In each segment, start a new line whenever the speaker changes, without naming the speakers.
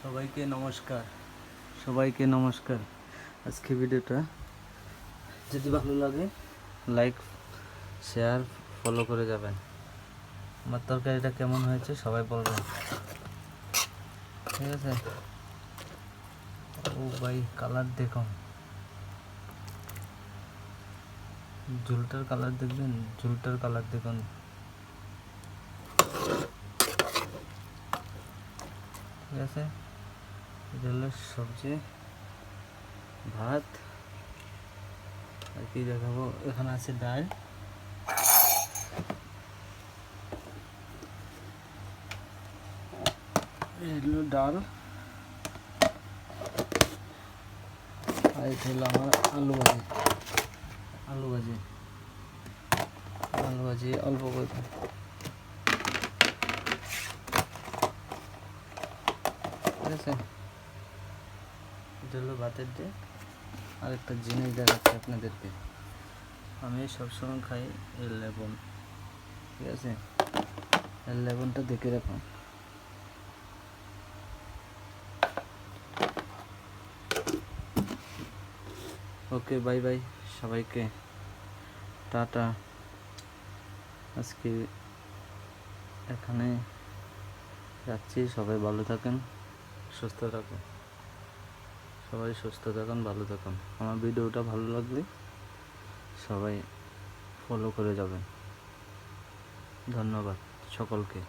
সবাইকে নমস্কার। আজকে ভিডিওটা যদি ভালো লাগে লাইক শেয়ার ফলো করে যাবেন। আমার তরকারিটা কেমন হয়েছে সবাই বলবেন, ঠিক আছে? ও ভাই, কালার দেখুন, ঝোলটার কালার দেখবেন, ঝোলটার কালার দেখুন। ঠিক আছে, এটা হলো সবজি, ভাত আর কি দেখাবো। এখানে আছে ডাল, হলো ডাল, আর এটা হলো আমার আলু ভাজি অল্প করে। ঠিক আছে, এটা হলো ভাতের ডে। আর একটা জিনিস দেখাচ্ছি আপনাদেরকে, আমি সবসময় খাই এর লেবন। ঠিক আছে, এর লেবনটা দেখে রাখুন। ওকে, বাই বাই সবাইকে, টাটা। আজকে এখানে যাচ্ছি, সবাই ভালো থাকেন, সুস্থ থাকুন। সবাই সুস্থ থাকুন, ভালো থাকুন। আমার ভিডিওটা ভালো লাগলে সবাই ফলো করে যাবেন। ধন্যবাদ সকলকে।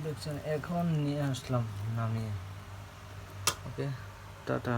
দেখছেন, এখন নিয়ে আসলাম নামিয়ে। ওকে, টাটা।